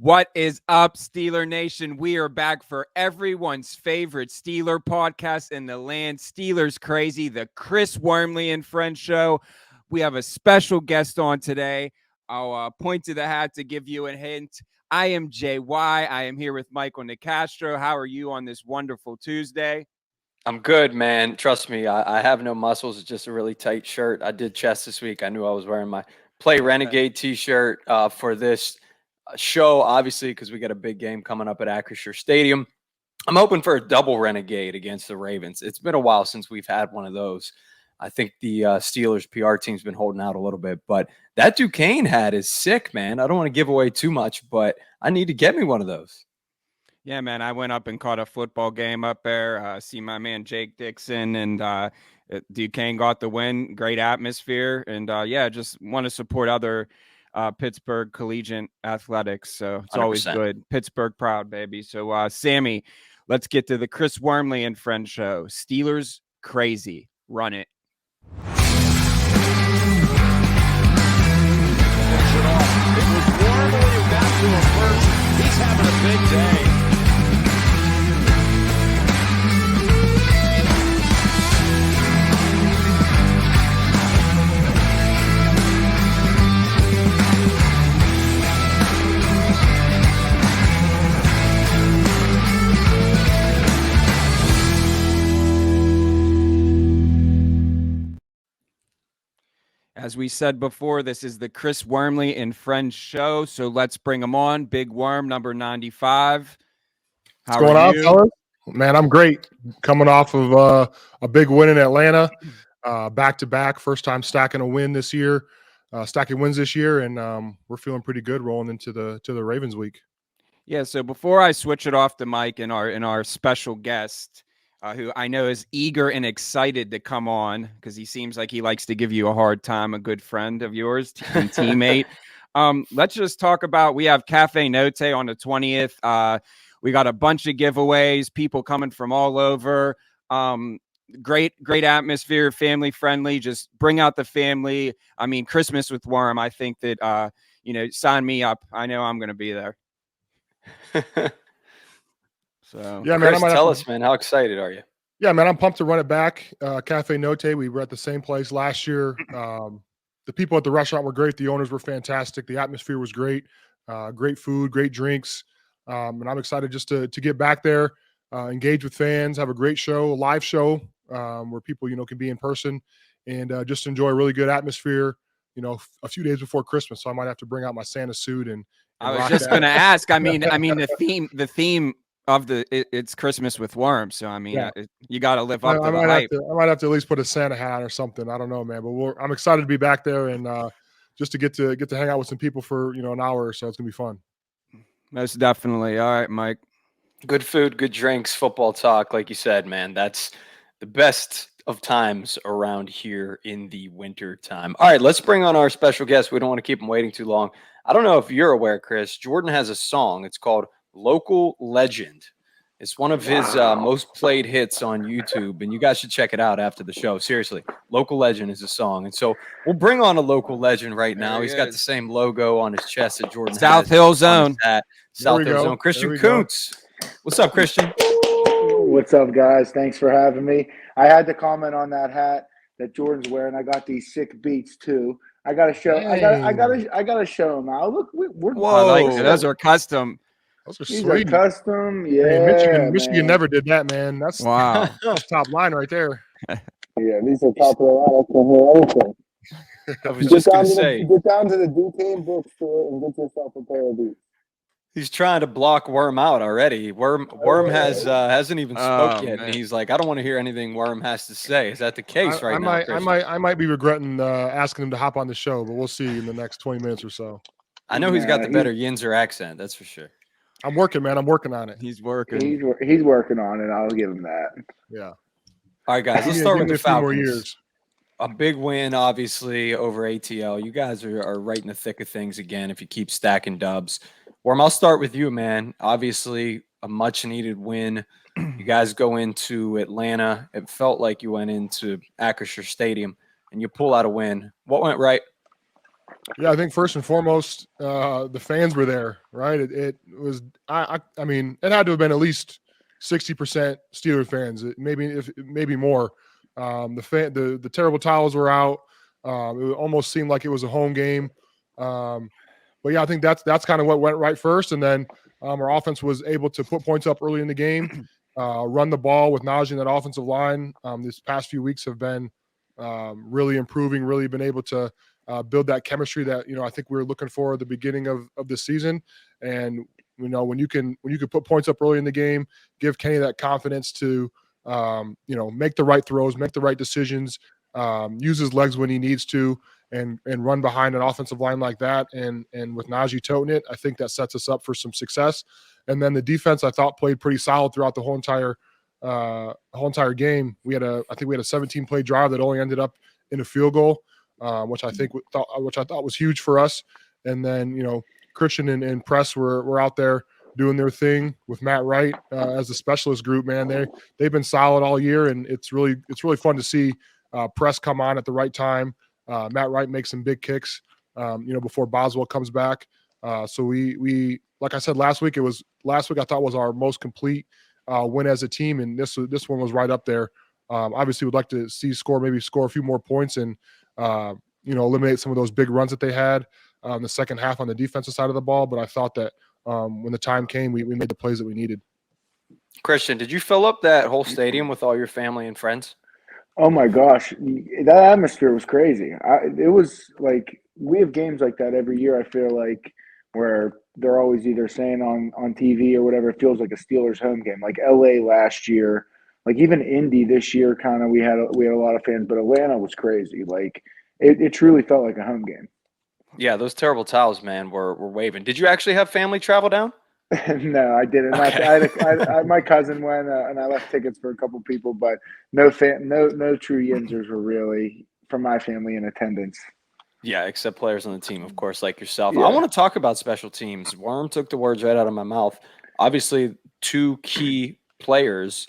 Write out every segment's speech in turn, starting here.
What is up, Steeler Nation? We are back for everyone's favorite Steeler podcast in the land, Steelers Crazy, the Chris Wormley and Friends show. We have a special guest on today. I'll point to the hat to give you a hint. I am JY. I am here with Michael Nicastro. How are you on this wonderful Tuesday? I'm good, man. Trust me, I have no muscles. It's just a really tight shirt. I did chest this week. I knew I was wearing my Play Renegade t-shirt for this show, obviously, because we got a big game coming up at Acrisure Stadium. I'm hoping for a double Renegade against the Ravens. It's been a while since we've had one of those. I think the Steelers PR team's been holding out a little bit, but that Duquesne hat is sick, man. I don't want to give away too much, but I need to get me one of those. Yeah, man, I went up and caught a football game up there. See my man Jake Dixon, and Duquesne got the win. Great atmosphere, and just want to support other Pittsburgh collegiate athletics. So it's 100%. Always good. Pittsburgh proud, baby. So, Sammy, let's get to the Chris Wormley and Friends show. Steelers Crazy. Run it. It was Wormley who got to him first. He's having a big day. As we said before, this is the Chris Wormley and Friends show, so let's bring him on. Big Worm, number 95. What's going on, fellas? Man, I'm great. Coming off of a big win in Atlanta, back-to-back, first time stacking a win this year, stacking wins this year, and we're feeling pretty good rolling into the Ravens week. Yeah, so before I switch it off to Mike and our special guest, who I know is eager and excited to come on because he seems like he likes to give you a hard time, a good friend of yours and teammate. Let's just talk about, we have Cafe Note on the 20th. We got a bunch of giveaways, people coming from all over. Great atmosphere, family friendly. Just bring out the family. I mean, Christmas with Worm, I think that, sign me up. I know I'm going to be there. So yeah, man. Chris, tell us, man, how excited are you? Yeah, man, I'm pumped to run it back. Cafe Note, we were at the same place last year. The people at the restaurant were great. The owners were fantastic. The atmosphere was great. Great food, great drinks. And I'm excited just to get back there, engage with fans, have a great show, a live show where people, can be in person and just enjoy a really good atmosphere, a few days before Christmas. So I might have to bring out my Santa suit and I was just going to ask. I mean, the theme of it's Christmas with Worm. So, I mean, you got to live up to the hype. I might have to at least put a Santa hat on or something. I don't know, man, but I'm excited to be back there and just to get to hang out with some people for, an hour or so. It's going to be fun. Most definitely. All right, Mike. Good food, good drinks, football talk. Like you said, man, that's the best of times around here in the winter time. All right, let's bring on our special guest. We don't want to keep him waiting too long. I don't know if you're aware, Chris, Jordan has a song. It's called Local Legend. It's one of his most played hits on YouTube, and you guys should check it out after the show. Seriously, Local Legend is a song. And so we'll bring on a local legend right now. He's got the same logo on his chest that Jordan South Hill Zone. South Hill Zone. Christian Kuntz. What's up, Christian? What's up, guys? Thanks for having me. I had to comment on that hat that Jordan's wearing. I got these sick beats too. I gotta show. Hey. I gotta show them now. Look, we're those are custom. Those are These sweet. are custom. Yeah, hey, Michigan never did that, man. That's wow. That's top line right there. Yeah, these are top of the line. I can hear anything. I was just gonna say, get down to the Duquesne bookstore and get yourself a pair of these. He's trying to block Worm out already. Worm hasn't even spoke yet, man. And he's like, I don't want to hear anything Worm has to say. Is that the case now? I might be regretting asking him to hop on the show, but we'll see in the next 20 minutes or so. I know he's got the better Yinzer accent, that's for sure. I'm working, man. I'm working on it. He's working. He's working on it. I'll give him that. Yeah. All right, guys. Let's start with the Falcons. More years. A big win, obviously, over ATL. You guys are right in the thick of things again if you keep stacking dubs. Worm, I'll start with you, man. Obviously, a much-needed win. You guys go into Atlanta. It felt like you went into Acrisure Stadium, and you pull out a win. What went right? Yeah, I think first and foremost, the fans were there, right? It was, I mean, it had to have been at least 60% Steelers fans, maybe more. The terrible towels were out. It almost seemed like it was a home game. But yeah, I think that's kind of what went right first, and then our offense was able to put points up early in the game, run the ball with Najee and that offensive line. These past few weeks have been really improving. Really been able to build that chemistry that I think we were looking for at the beginning of the season. And when you can put points up early in the game, give Kenny that confidence to make the right throws, make the right decisions, use his legs when he needs to, and run behind an offensive line like that. And with Najee toting it, I think that sets us up for some success. And then the defense, I thought, played pretty solid throughout the whole entire game. I think we had a 17-play drive that only ended up in a field goal, which I thought was huge for us. And then Christian and Press were out there doing their thing with Matt Wright as the specialist group. Man, they've been solid all year, and it's really fun to see Press come on at the right time. Matt Wright makes some big kicks, before Boswell comes back. So we like I said last week, I thought was our most complete win as a team, and this one was right up there. Obviously, would like to maybe score a few more points and eliminate some of those big runs that they had in the second half on the defensive side of the ball. But I thought that when the time came, we made the plays that we needed. Christian, did you fill up that whole stadium with all your family and friends? Oh my gosh, that atmosphere was crazy. It was like we have games like that every year. I feel like where they're always either saying on TV or whatever. It feels like a Steelers home game. Like LA last year, like even Indy this year. Kind of we had a lot of fans, but Atlanta was crazy. Like it truly felt like a home game. Yeah, those terrible towels, man, were waving. Did you actually have family travel down? No, I didn't. Okay. My cousin went, and I left tickets for a couple people, but no true Yinzers were really from my family in attendance. Yeah, except players on the team, of course, like yourself. Yeah. I want to talk about special teams. Worm took the words right out of my mouth. Obviously, two key players,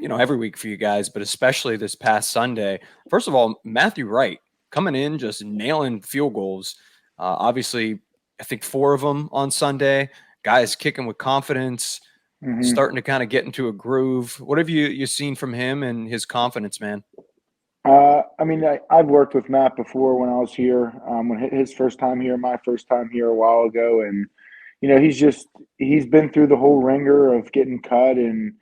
every week for you guys, but especially this past Sunday. First of all, Matthew Wright coming in, just nailing field goals. Obviously, I think 4 of them on Sunday. Guys kicking with confidence, starting to kind of get into a groove. What have you seen from him and his confidence, man? I mean, I've worked with Matt before when I was here, when his first time here, my first time here a while ago. And, he's been through the whole ringer of getting cut and,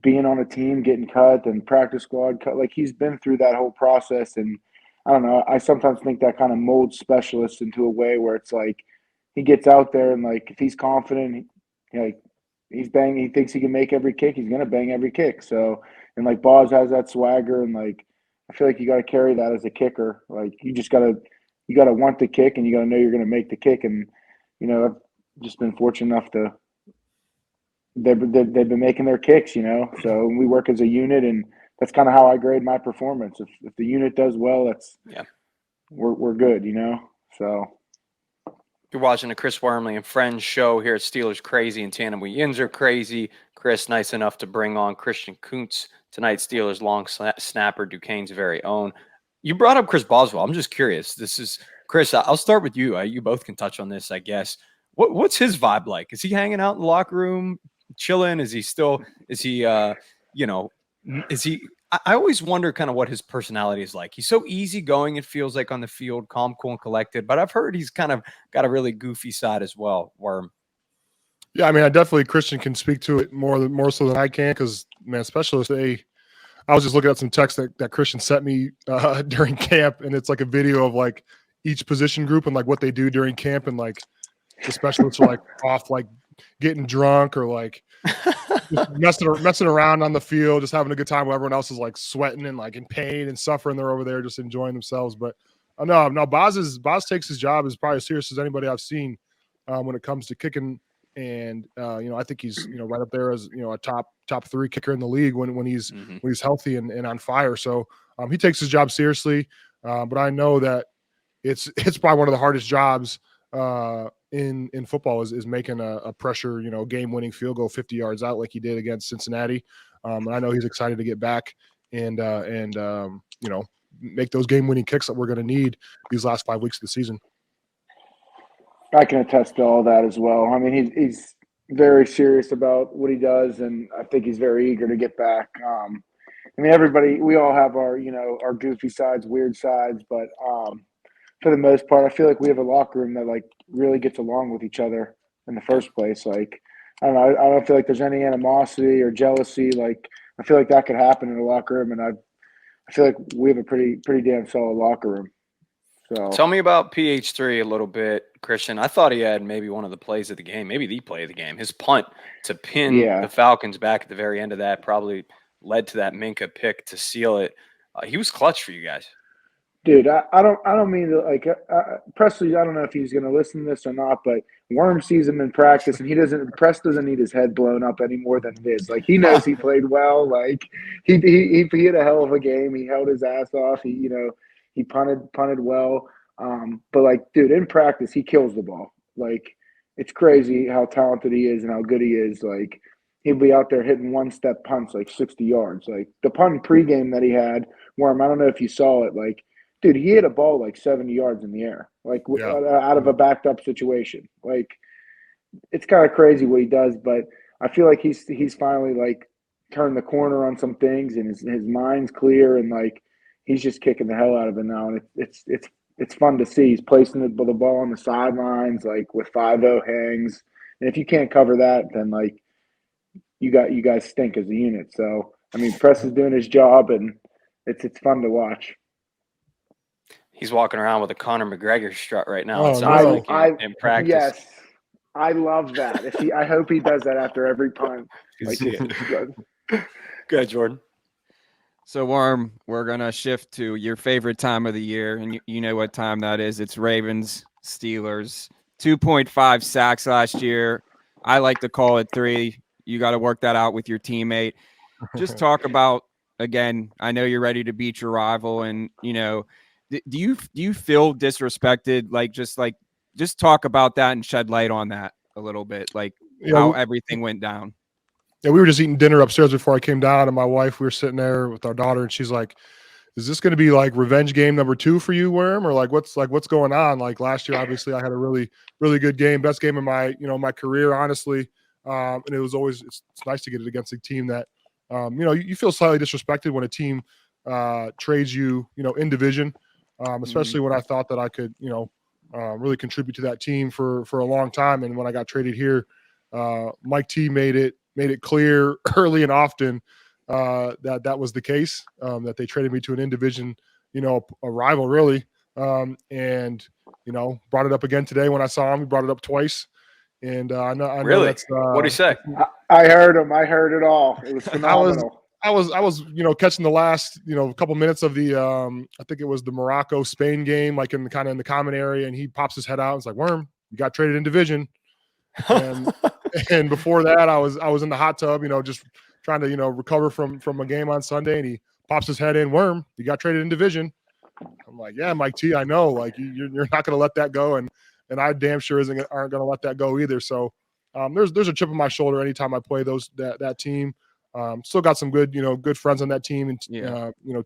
being on a team, getting cut and practice squad cut. Like he's been through that whole process. And I don't know, I sometimes think that kind of molds specialists into a way where it's like, he gets out there and like, if he's confident, he's banging, he thinks he can make every kick. He's going to bang every kick. So, and like Boz has that swagger, and like I feel like you got to carry that as a kicker. Like you got to want the kick, and you got to know you're going to make the kick. And I've just been fortunate enough to they've been making their kicks. So we work as a unit, and that's kind of how I grade my performance. If the unit does well, we're good. So. You're watching the Chris Wormley and Friends show here at Steelers Crazy in tandem with Yinzer Crazy. Chris, nice enough to bring on Christian Kuntz tonight, Steelers long snapper, Duquesne's very own. You brought up Chris Boswell. I'm just curious. This is Chris. I'll start with you. You both can touch on this, I guess. What's his vibe like? Is he hanging out in the locker room, chilling? Is he? I always wonder kind of what his personality is like. He's so easygoing, it feels like, on the field, calm, cool, and collected. But I've heard he's kind of got a really goofy side as well, Worm. Yeah, I mean, Christian can speak to it more so than I can because, man, specialists, I was just looking at some text that Christian sent me during camp, and it's like a video of like each position group and like what they do during camp, and like the specialists are like off like getting drunk or like just messing around on the field, just having a good time while everyone else is like sweating and like in pain and suffering. They're over there just enjoying themselves. But no, Boz takes his job as probably as serious as anybody I've seen when it comes to kicking. And I think he's right up there as a top 3 kicker in the league when he's healthy and on fire. So he takes his job seriously. But I know that it's probably one of the hardest jobs in football is making a pressure, game-winning field goal 50 yards out like he did against Cincinnati. And I know he's excited to get back and make those game-winning kicks that we're going to need these last 5 weeks of the season. I can attest to all that as well. I mean, he's very serious about what he does, and I think he's very eager to get back. I mean, we all have our, our goofy sides, weird sides, but for the most part, I feel like we have a locker room that like really gets along with each other in the first place. Like, I don't know, I don't feel like there's any animosity or jealousy. Like, I feel like that could happen in a locker room, and I feel like we have a pretty damn solid locker room. So tell me about PH3 a little bit, Christian. I thought he had maybe one of the plays of the game, maybe the play of the game. His punt to pin the Falcons back at the very end of that probably led to that Minka pick to seal it. He was clutch for you guys. Dude, I don't mean to like Presley. I don't know if he's going to listen to this or not, but Worm sees him in practice, and Press doesn't need his head blown up any more than it is. Like, he knows he played well. Like, he had a hell of a game. He held his ass off. He punted well. But like, dude, in practice, he kills the ball. Like, it's crazy how talented he is and how good he is. Like, he'll be out there hitting one-step punts like 60 yards. Like, the punt pregame that he had, Worm, I don't know if you saw it. Like, dude, he hit a ball like 70 yards in the air, like out of a backed up situation. Like, it's kind of crazy what he does, but I feel like he's finally like turned the corner on some things, and his mind's clear, and like he's just kicking the hell out of it now, and it's fun to see. He's placing the ball on the sidelines, like with 5-0 hangs, and if you can't cover that, then like you guys stink as a unit. So I mean, Press is doing his job, and it's fun to watch. He's walking around with a Conor McGregor strut right now. Oh, it sounds like in practice. Yes, I love that. I hope he does that after every punt. Like, Go ahead, Jordan. So, Worm, we're going to shift to your favorite time of the year, and you know what time that is. It's Ravens, Steelers. 2.5 sacks last year. I like to call it 3. You got to work that out with your teammate. Just talk about, again, I know you're ready to beat your rival, and, do you feel disrespected? Just talk about that and shed light on that a little bit, like how everything went down. Yeah, we were just eating dinner upstairs before I came down, and my wife, we were sitting there with our daughter, and she's like, "Is this going to be like revenge game number 2 for you, Worm, or like what's going on?" Like, last year, obviously, I had a really good game, best game of my my career, honestly, and it was always it's nice to get it against a team that you feel slightly disrespected when a team trades you in division. Especially when I thought that I could, really contribute to that team for a long time. And when I got traded here, Mike T made it clear early and often that was the case, that they traded me to an in-division, a rival really. And, brought it up again today when I saw him. He brought it up twice. And I know really? That's what did he say? I heard him. I heard it all. It was phenomenal. I was catching the last couple minutes of the I think it was the Morocco-Spain game, like in the common area, and he pops his head out and is like, "Worm, you got traded in division." And before that, I was in the hot tub, just trying to recover from a game on Sunday, and he pops his head in, "Worm, you got traded in division." I'm like, "Yeah, Mike T, I know. Like, you're not going to let that go, and I damn sure aren't going to let that go either." So there's a chip on my shoulder anytime I play that team. Still got some good friends on that team, and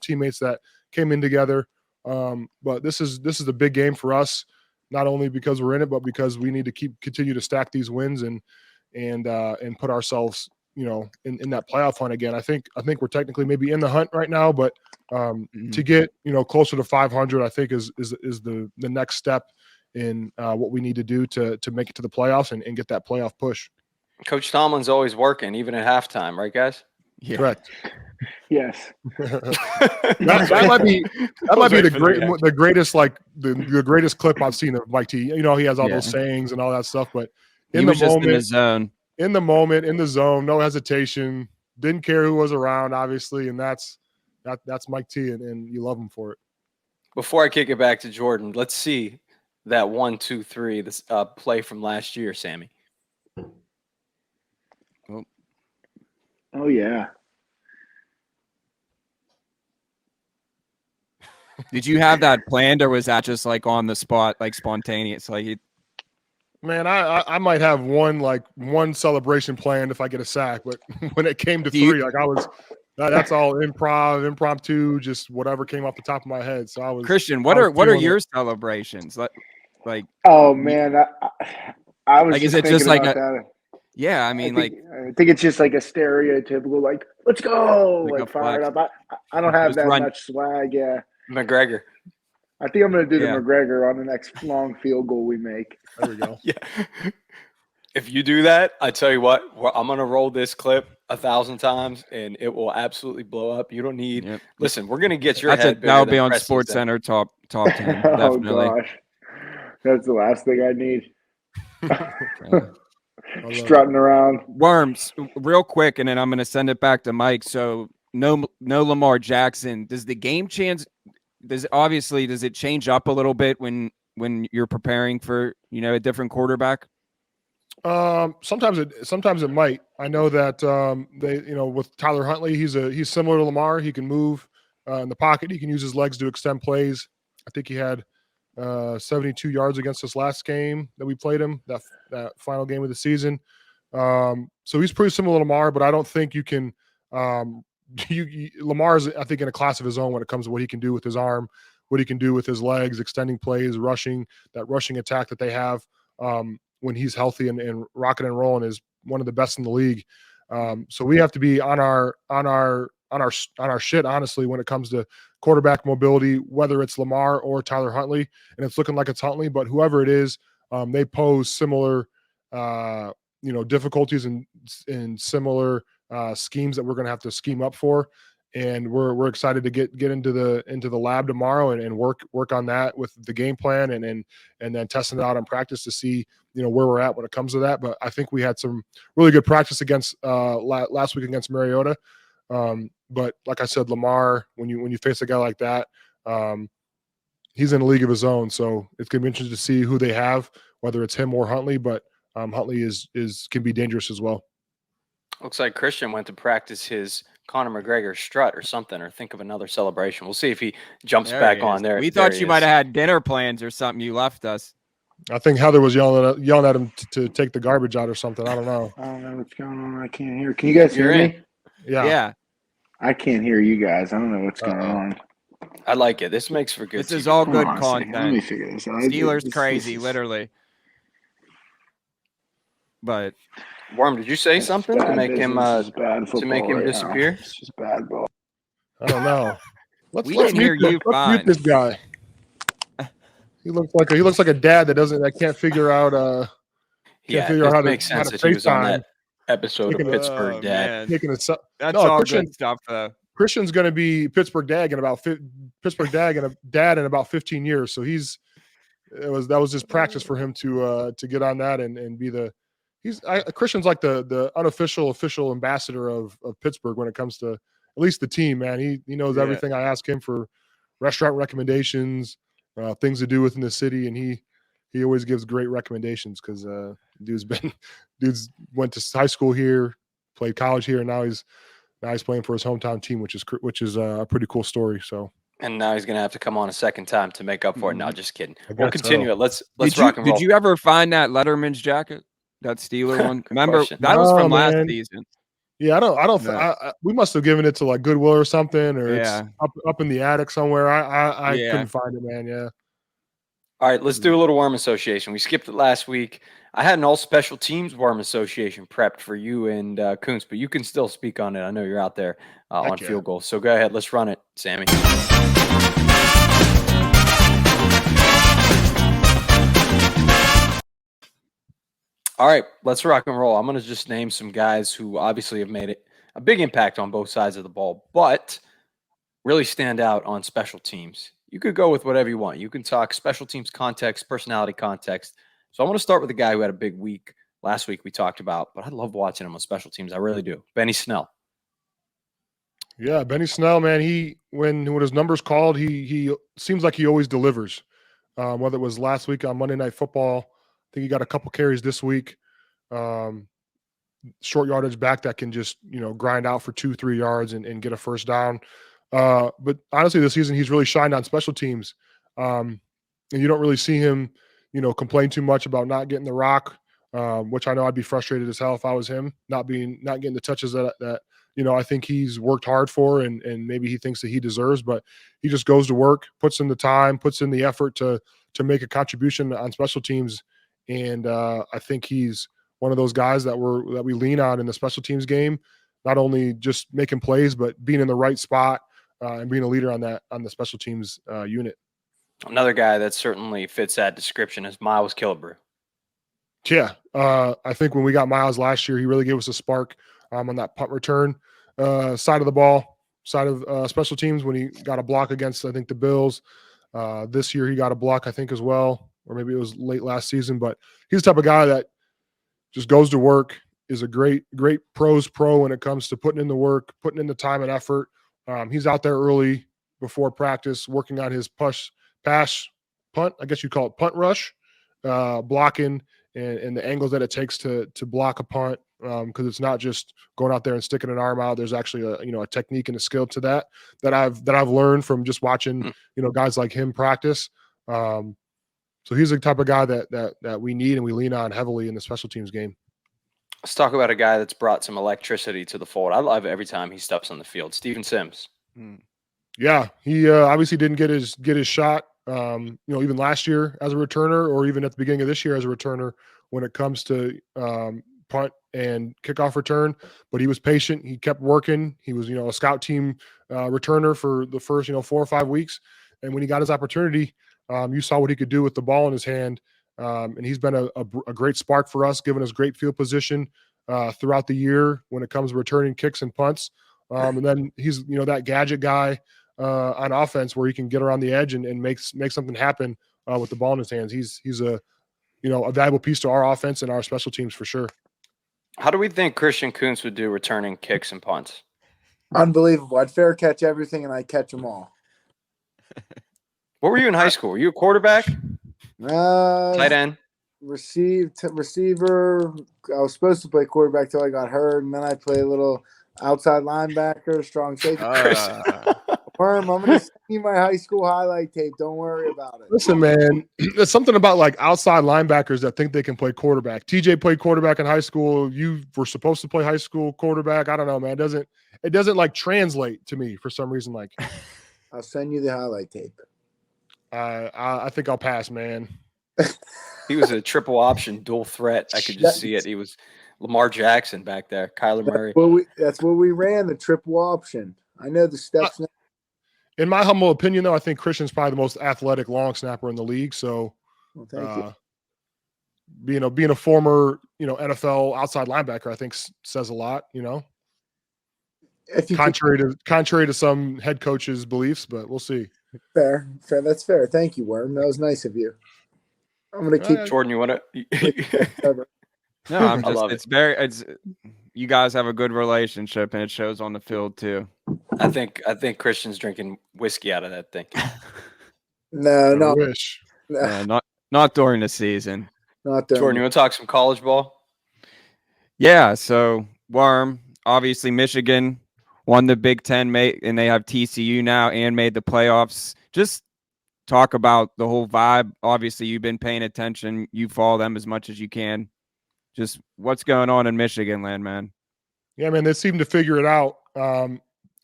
teammates that came in together. But this is a big game for us, not only because we're in it, but because we need to continue to stack these wins and put ourselves in that playoff hunt again. I think we're technically maybe in the hunt right now, but to get closer to 500, I think is the next step in what we need to do to make it to the playoffs and get that playoff push. Coach Tomlin's always working, even at halftime, right, guys? Yeah. Correct. Yes. that might be the greatest, like the greatest clip I've seen of Mike T. He has all those sayings and all that stuff, but in the moment, in the zone, no hesitation, didn't care who was around, obviously, and that's Mike T, and you love him for it. Before I kick it back to Jordan, let's see that 1, 2, 3, this play from last year, Sammy. Oh yeah. Did you have that planned, or was that just like on the spot, like spontaneous? Man, I might have one celebration planned if I get a sack, but when it came to 3, like That's all impromptu, just whatever came off the top of my head. So I was Christian, I what was are feeling your it. celebrations like? Oh you- man, I was Like, is just it just thinking like about a? that. Yeah, I mean, I think it's just like a stereotypical, like, let's go, like a like fired flex. up. I don't have Just that run. much swag. Yeah, McGregor. I think I'm gonna do the Yeah. McGregor on the next long field goal we make. There we go. Yeah. If you do that, I tell you what, I'm gonna roll this clip 1,000 times, and it will absolutely blow up. You don't need. Yep. Listen, we're gonna get your That's head bigger that'll than be on Preston's Sports head. Center top 10. Oh Definitely. gosh, that's the last thing I need. Yeah. Strutting around. Worms, real quick, and then I'm going to send it back to Mike. So no Lamar Jackson. Does the game chance? Does it change up a little bit when you're preparing for a different quarterback? Sometimes it might. I know that they with Tyler Huntley, he's similar to Lamar. He can move in the pocket. He can use his legs to extend plays. I think he had 72 yards against us last game that we played him, that final game of the season. So he's pretty similar to Lamar, but I don't think you can. Lamar is, I think, in a class of his own when it comes to what he can do with his arm, what he can do with his legs, extending plays, rushing attack that they have when he's healthy and rocking and rolling is one of the best in the league. So we have to be on our shit, honestly, when it comes to quarterback mobility, whether it's Lamar or Tyler Huntley, and it's looking like it's Huntley, but whoever it is, they pose similar, difficulties and similar schemes that we're going to have to scheme up for. And we're excited to get into the lab tomorrow and work on that with the game plan and then testing it out in practice to see where we're at when it comes to that. But I think we had some really good practice against last week against Mariota. But like I said, Lamar, when you face a guy like that, he's in a league of his own. So it's gonna be interesting to see who they have, whether it's him or Huntley. But Huntley can be dangerous as well. Looks like Christian went to practice his Conor McGregor strut or something, or think of another celebration. We'll see if he jumps There back he on is. there. We There thought he you is. might have had dinner plans or something. You left us. I think Heather was yelling at him to take the garbage out or something. I don't know. I don't know what's going on. I can't hear. Can you guys hear You're me? Yeah. I can't hear you guys. I don't know what's going on. I like it. This makes for good. This is TV. all Hold good on a second. Let me content. figure this out. Steelers crazy, literally. But Worm, did you say something to make him disappear? It's just bad ball. I don't know. Let's didn't hear you let's fine. mute this guy. He looks like a dad that can't figure out It makes sense to that he was on FaceTime. that episode of Pittsburgh Dad. Man. Taking a That's No, all Christian- good stuff, though. Christian's going to be Pittsburgh dad in about 15 years. So that was just practice for him to get on that and be Christian's like the unofficial official ambassador of Pittsburgh when it comes to at least the team, man. He knows everything. I ask him for restaurant recommendations, things to do within the city, and he always gives great recommendations because dude's went to high school here, played college here, and now he's playing for his hometown team, which is a pretty cool story. So. And now he's gonna have to come on a second time to make up for it. No, just kidding. I We'll guess continue so. it. Let's rock and roll. Did you ever find that Letterman's jacket? That Steeler one? Good Remember question. that was No, from last man. season. Yeah, I don't. No. We must have given it to like Goodwill or something, or Yeah. it's up in the attic somewhere. I Yeah. couldn't find it, man. Yeah. All right, let's do a little Worm Association. We skipped it last week. I had an all special teams Worm Association prepped for you and Kuntz, but you can still speak on it. I know you're out there on yeah. field goal. So go ahead. Let's run it, Sammy. All right, let's rock and roll. I'm going to just name some guys who obviously have made it a big impact on both sides of the ball, but really stand out on special teams. You could go with whatever you want. You can talk special teams context, personality context. So I want to start with a guy who had a big week last week we talked about, but I love watching him on special teams. I really do. Benny Snell. Yeah, Benny Snell, man. When his number's called, he seems like he always delivers. Whether it was last week on Monday Night Football, I think he got a couple carries this week. Short yardage back that can just grind out for 2-3 yards and get a first down. But honestly, this season he's really shined on special teams, and you don't really see him, complain too much about not getting the rock which I know I'd be frustrated as hell if I was him, not getting the touches that I think he's worked hard for and maybe he thinks that he deserves. But he just goes to work, puts in the time, puts in the effort to make a contribution on special teams. And I think he's one of those guys that we lean on in the special teams game, not only just making plays, but being in the right spot and being a leader on the special teams unit. Another guy that certainly fits that description is Miles Killebrew. Yeah, I think when we got Miles last year, he really gave us a spark on that punt return side of the ball, side of special teams when he got a block against, I think, the Bills. This year he got a block, I think, as well, or maybe it was late last season. But he's the type of guy that just goes to work, is a great pro when it comes to putting in the work, putting in the time and effort. He's out there early before practice, working on his punt, I guess you call it punt rush, blocking and the angles that it takes to block a punt, because it's not just going out there and sticking an arm out. There's actually a technique and a skill to that I've learned from just watching guys like him practice. So he's the type of guy that we need and we lean on heavily in the special teams game. Let's talk about a guy that's brought some electricity to the fold. I love it every time he steps on the field. Steven Sims. Yeah, he obviously didn't get his shot. Even last year as a returner, or even at the beginning of this year as a returner, when it comes to punt and kickoff return. But he was patient. He kept working. He was, a scout team returner for the first, 4 or 5 weeks. And when he got his opportunity, you saw what he could do with the ball in his hand. And he's been a great spark for us, giving us great field position throughout the year when it comes to returning kicks and punts. And then he's, that gadget guy on offense where he can get around the edge and make something happen with the ball in his hands. He's a valuable piece to our offense and our special teams for sure. How do we think Christian Kuntz would do returning kicks and punts? Unbelievable. I'd fair catch everything and I'd catch them all. What were you in high school? Were you a quarterback? Tight end? Receiver. I was supposed to play quarterback till I got hurt, and then I play a little outside linebacker, strong safety. Worm, I'm going to send you my high school highlight tape. Don't worry about it. Listen, man, there's something about like outside linebackers that think they can play quarterback. TJ played quarterback in high school. You were supposed to play high school quarterback. I don't know, man. It doesn't like translate to me for some reason. Like, I'll send you the highlight tape. I think I'll pass, man. He was a triple option dual threat. I could just see it. He was Lamar Jackson back there. Kyler Murray. That's what we ran, the triple option. I know the steps now. In my humble opinion, though, I think Christian's probably the most athletic long snapper in the league. So, thank you. Being a former, NFL outside linebacker, I think says a lot. Contrary to some head coaches' beliefs, but we'll see. Fair. That's fair. Thank you, Worm. That was nice of you. I'm going to keep Jordan. You want to? No, I'm just. You guys have a good relationship, and it shows on the field too. I think Christian's drinking whiskey out of that thing. No. I wish. Not during the season. Not during. Jordan, you want to talk some college ball? Yeah. So Worm, obviously Michigan won the Big Ten, and they have TCU now and made the playoffs. Just talk about the whole vibe. Obviously, you've been paying attention. You follow them as much as you can. Just what's going on in Michigan land, man. Yeah, man, they seem to figure it out. And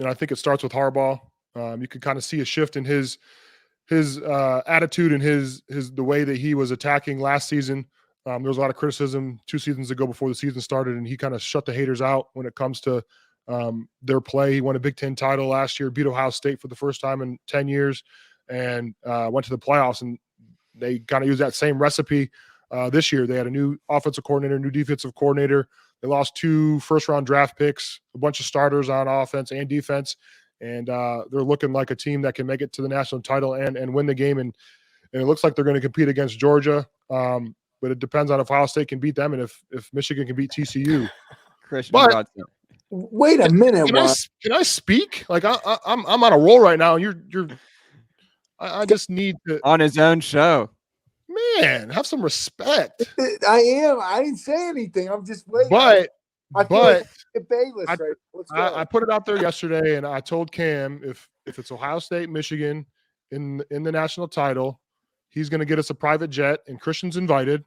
I think it starts with Harbaugh. You could kind of see a shift in his attitude and the way that he was attacking last season. There was a lot of criticism 2 seasons ago before the season started, and he kind of shut the haters out when it comes to their play. He won a Big Ten title last year, beat Ohio State for the first time in 10 years, and went to the playoffs. And they kind of used that same recipe this year. They had a new offensive coordinator, new defensive coordinator. They lost 2 first-round draft picks, a bunch of starters on offense and defense, and they're looking like a team that can make it to the national title and win the game. And it looks like they're going to compete against Georgia, but it depends on if Ohio State can beat them and if Michigan can beat TCU. Christian, wait a minute. Can I speak? Like I'm on a roll right now, and you're. I just need to on his own show. Man, have some respect. I am. I didn't say anything. I'm just waiting. But Bayless, right? Let's go. I put it out there yesterday, and I told Cam if it's Ohio State, Michigan in the national title, he's going to get us a private jet, and Christian's invited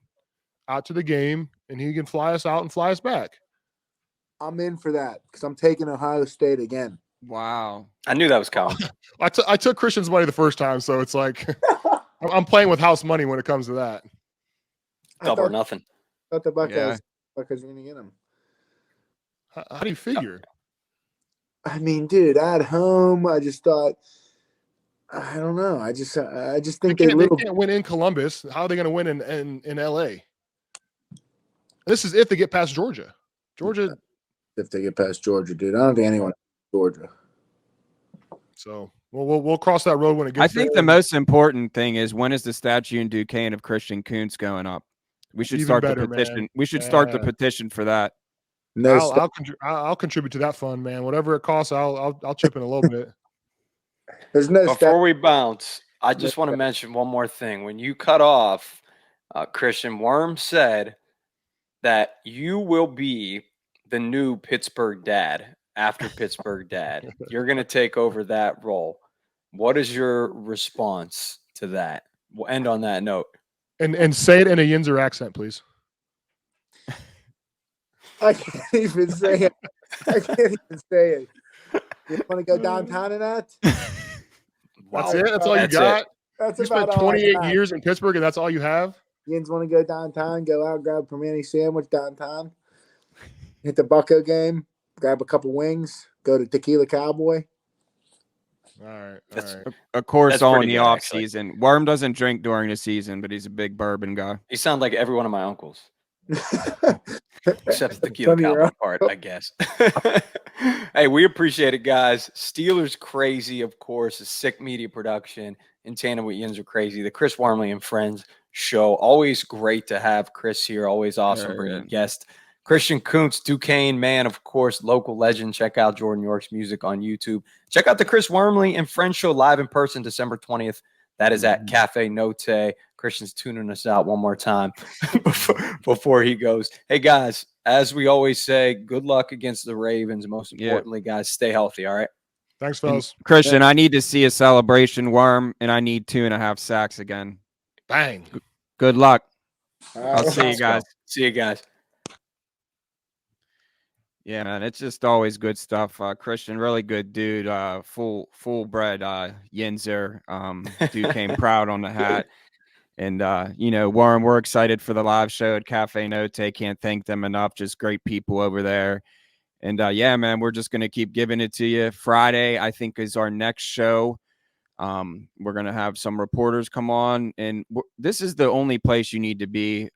out to the game, and he can fly us out and fly us back. I'm in for that because I'm taking Ohio State again. Wow. I knew that was coming. I took Christian's money the first time, so it's like I'm playing with house money when it comes to that. Double or nothing. I thought the Buckeyes Yeah. were going to get him. How do you figure? I mean, dude, at home, I just thought, I don't know. I just think They can't win in Columbus. How are they going to win in LA? This is if they get past Georgia. Georgia. If they get past Georgia, dude, I don't think anyone Georgia. So we'll cross that road when it gets. I think the most important thing is, when is the statue in Duquesne of Christian Kuntz going up? We should start the petition. Man. We should start the petition for that. No, I'll contribute to that fund, man. Whatever it costs, I'll chip in a little bit. There's no Before we bounce, I just want to mention one more thing. When you cut off, Christian, Worm said that you will be the new Pittsburgh dad after Pittsburgh dad. You're going to take over that role. What is your response to that? We'll end on that note. And say it in a Yinzer accent, please. I can't even say it. I can't even say it. You want to go downtown in that? Wow. That's it. That's all you got. That's You spent about all I 28 got. years in Pittsburgh, and that's all you have. Yins want to go downtown, go out, grab a Permani sandwich downtown, hit the Bucko game, grab a couple wings, go to Tequila Cowboy. All right. Of course, That's all in pretty the good, off actually. season. Worm doesn't drink during the season, but he's a big bourbon guy. You sound like every one of my uncles. Except the Tequila Funny, Cowboy right? part, I guess. Hey, we appreciate it, guys. Steelers Crazy, of course, a sick media production in tandem with Yinzer Crazy. The Chris Wormley and Friends show. Always great to have Chris here. Always awesome bringing guests. Christian Kuntz, Duquesne man, of course, local legend. Check out Jordan York's music on YouTube. Check out the Chris Wormley and Friends show live in person December 20th. That is at Cafe Note. Christian's tuning us out one more time before he goes. Hey, guys, as we always say, good luck against the Ravens. Most importantly, guys, stay healthy, all right? Thanks, fellas. And Christian, I need to see a celebration, Worm, and I need 2.5 sacks again. Bang. Good luck. All I'll right, see you guys. See you guys. Yeah, man, it's just always good stuff. Christian, really good dude. Full bred Yinzer. Dude came proud on the hat. And Warren, we're excited for the live show at Cafe Note. Can't thank them enough. Just great people over there. And yeah, man, we're just gonna keep giving it to you. Friday, I think, is our next show. We're gonna have some reporters come on, and this is the only place you need to be.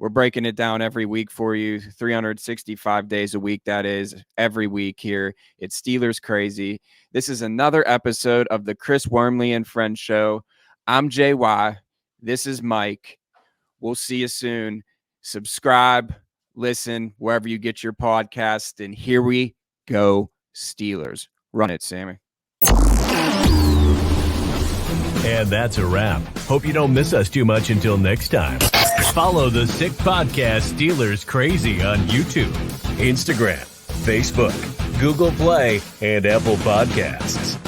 We're breaking it down every week for you, 365 days a week. That is every week here. It's Steelers Crazy. This is another episode of the Chris Wormley and Friends Show. I'm JY. This is Mike. We'll see you soon. Subscribe, listen, wherever you get your podcast. And here we go, Steelers. Run it, Sammy. And that's a wrap. Hope you don't miss us too much until next time. Follow the Sick Podcast Steelers Crazy on YouTube, Instagram, Facebook, Google Play, and Apple Podcasts.